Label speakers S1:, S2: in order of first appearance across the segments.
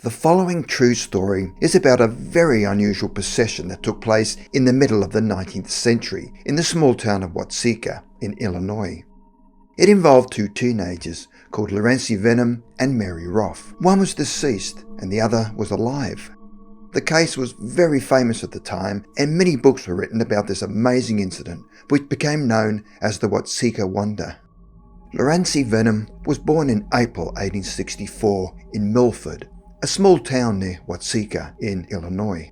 S1: The following true story is about a very unusual procession that took place in the middle of the 19th century in the small town of Watseka in Illinois. It involved two teenagers called Lurancy Vennum and Mary Roff. One was deceased and the other was alive. The case was very famous at the time, and many books were written about this amazing incident, which became known as the Watseka Wonder. Lurancy Vennum was born in April 1864 in Milford, a small town near Watseka in Illinois.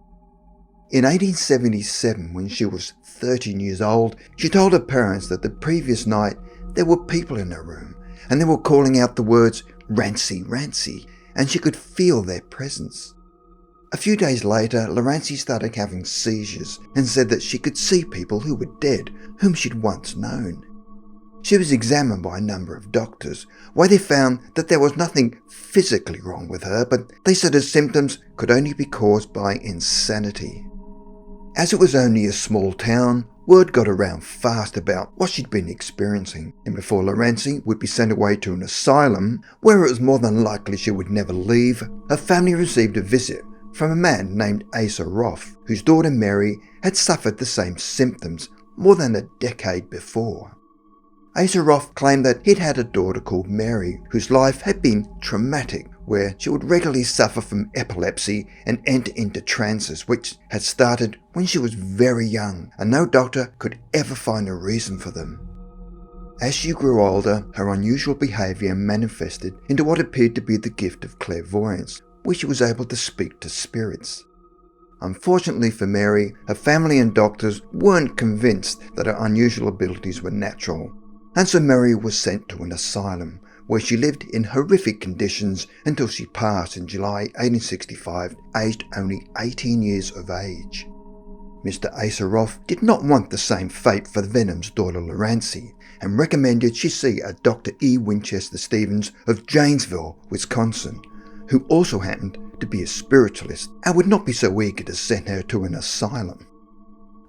S1: In 1877, when she was 13 years old, she told her parents that the previous night there were people in her room and they were calling out the words "Rancy, Rancy," and she could feel their presence. A few days later, Lurancy started having seizures and said that she could see people who were dead, whom she'd once known. She was examined by a number of doctors, where they found that there was nothing physically wrong with her, but they said her symptoms could only be caused by insanity. As it was only a small town, word got around fast about what she'd been experiencing, and before Lurancy would be sent away to an asylum, where it was more than likely she would never leave, her family received a visit from a man named Roff, whose daughter Mary had suffered the same symptoms more than a decade before. Roff claimed that he'd had a daughter called Mary, whose life had been traumatic, where she would regularly suffer from epilepsy and enter into trances, which had started when she was very young, and no doctor could ever find a reason for them. As she grew older, her unusual behaviour manifested into what appeared to be the gift of clairvoyance, where she was able to speak to spirits. Unfortunately for Mary, her family and doctors weren't convinced that her unusual abilities were natural, and so Mary was sent to an asylum, where she lived in horrific conditions until she passed in July 1865, aged only 18 years of age. Mr. Roff did not want the same fate for Vennum's daughter Lurancy, and recommended she see a Dr. E. Winchester Stevens of Janesville, Wisconsin, who also happened to be a spiritualist and would not be so eager to send her to an asylum.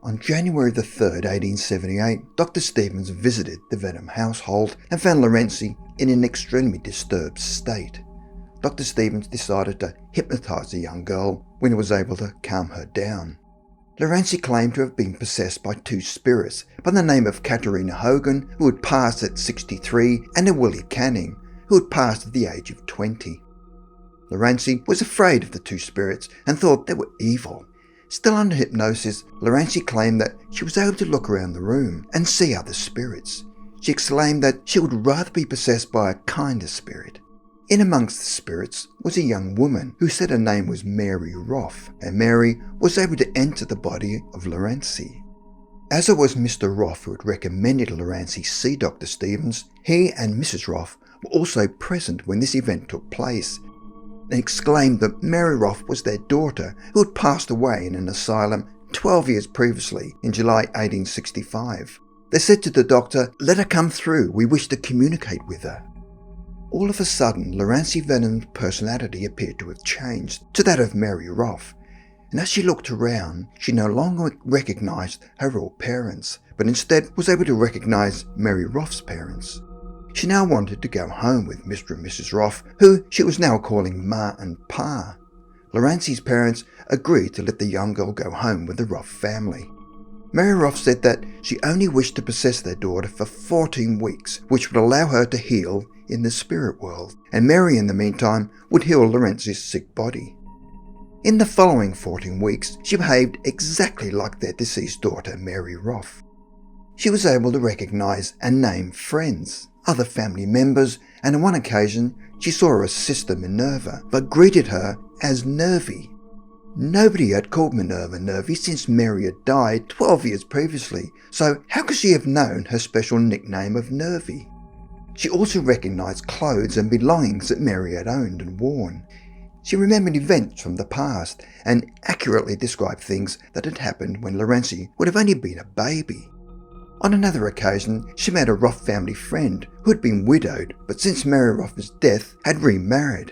S1: On January 3rd, 1878, Dr. Stevens visited the Vennum household and found Lurancy in an extremely disturbed state. Dr. Stevens decided to hypnotise the young girl when he was able to calm her down. Lurancy claimed to have been possessed by two spirits by the name of Katerina Hogan, who had passed at 63, and a Willie Canning, who had passed at the age of 20. Lurancy was afraid of the two spirits and thought they were evil. Still under hypnosis, Lurancy claimed that she was able to look around the room and see other spirits. She exclaimed that she would rather be possessed by a kinder spirit. In amongst the spirits was a young woman who said her name was Mary Roff, and Mary was able to enter the body of Lurancy. As it was Mr. Roff who had recommended Lurancy see Dr. Stevens, he and Mrs. Roff were also present when this event took place, and exclaimed that Mary Roff was their daughter who had passed away in an asylum 12 years previously in July 1865. They said to the doctor, "Let her come through, we wish to communicate with her." All of a sudden, Lurancy Vennum's personality appeared to have changed to that of Mary Roff, and as she looked around, she no longer recognised her real parents, but instead was able to recognise Mary Roff's parents. She now wanted to go home with Mr. and Mrs. Roff, who she was now calling Ma and Pa. Lurancy's parents agreed to let the young girl go home with the Roff family. Mary Roff said that she only wished to possess their daughter for 14 weeks, which would allow her to heal in the spirit world, and Mary in the meantime would heal Lurancy's sick body. In the following 14 weeks, she behaved exactly like their deceased daughter, Mary Roff. She was able to recognise and name friends, other family members, and on one occasion she saw her sister Minerva, but greeted her as Nervy. Nobody had called Minerva Nervy since Mary had died 12 years previously, so how could she have known her special nickname of Nervy? She also recognised clothes and belongings that Mary had owned and worn. She remembered events from the past and accurately described things that had happened when Lurancy would have only been a baby. On another occasion, she met a Roff family friend who had been widowed, but since Mary Roff's death had remarried.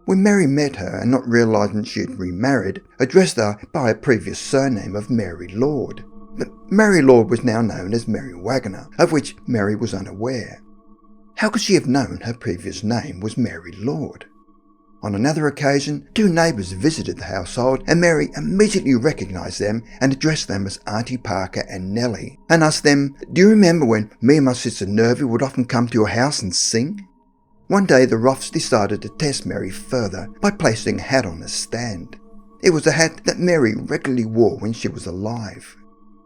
S1: When Mary met her and not realising she had remarried, addressed her by her previous surname of Mary Lord. But Mary Lord was now known as Mary Waggoner, of which Mary was unaware. How could she have known her previous name was Mary Lord? On another occasion, two neighbours visited the household and Mary immediately recognised them and addressed them as Auntie Parker and Nellie and asked them, "Do you remember when me and my sister Nervy would often come to your house and sing?" One day the Roffs decided to test Mary further by placing a hat on a stand. It was a hat that Mary regularly wore when she was alive.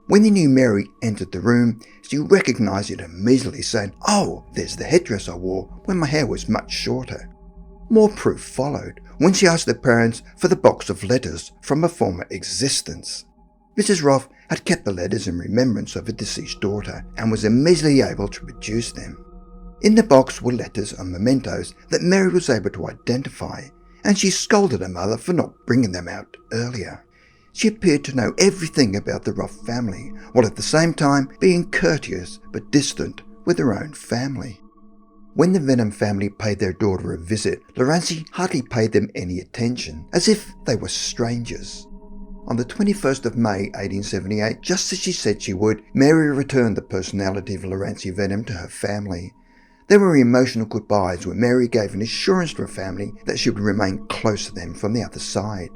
S1: When they knew Mary entered the room, she recognised it immediately, saying, "Oh, there's the headdress I wore when my hair was much shorter." More proof followed when she asked her parents for the box of letters from a former existence. Mrs. Roff had kept the letters in remembrance of her deceased daughter and was immediately able to produce them. In the box were letters and mementos that Mary was able to identify, and she scolded her mother for not bringing them out earlier. She appeared to know everything about the Roff family, while at the same time being courteous but distant with her own family. When the Vennum family paid their daughter a visit, Lurancy hardly paid them any attention, as if they were strangers. On the 21st of May 1878, just as she said she would, Mary returned the personality of Lurancy Vennum to her family. There were emotional goodbyes where Mary gave an assurance to her family that she would remain close to them from the other side.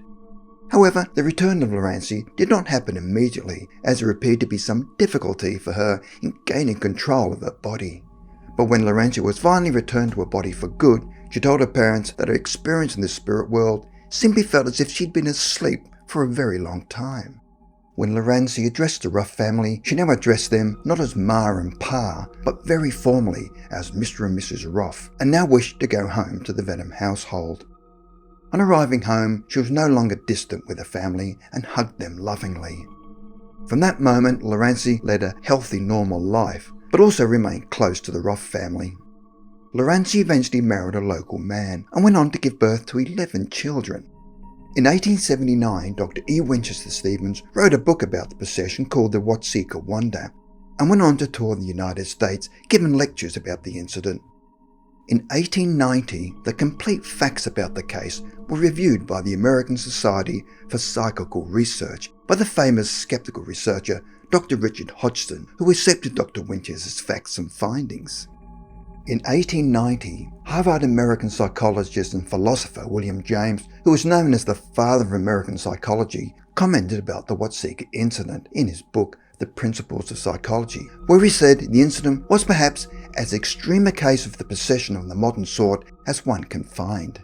S1: However, the return of Lurancy did not happen immediately, as there appeared to be some difficulty for her in gaining control of her body. But when Lurancy was finally returned to her body for good, she told her parents that her experience in the spirit world simply felt as if she'd been asleep for a very long time. When Lurancy addressed the Roff family, she now addressed them not as Ma and Pa, but very formally as Mr. and Mrs. Roff, and now wished to go home to the Vennum household. On arriving home, she was no longer distant with her family and hugged them lovingly. From that moment, Lurancy led a healthy, normal life, but also remained close to the Roff family. Lurancy eventually married a local man and went on to give birth to 11 children. In 1879, Dr. E. Winchester Stevens wrote a book about the possession called the Watseka Wonder and went on to tour the United States, giving lectures about the incident. In 1890, the complete facts about the case were reviewed by the American Society for Psychical Research by the famous skeptical researcher Dr. Richard Hodgson, who accepted Dr. Winchester's facts and findings. In 1890, Harvard-American psychologist and philosopher William James, who was known as the father of American psychology, commented about the Watseka incident in his book The Principles of Psychology, where he said the incident was perhaps as extreme a case of the possession of the modern sort as one can find.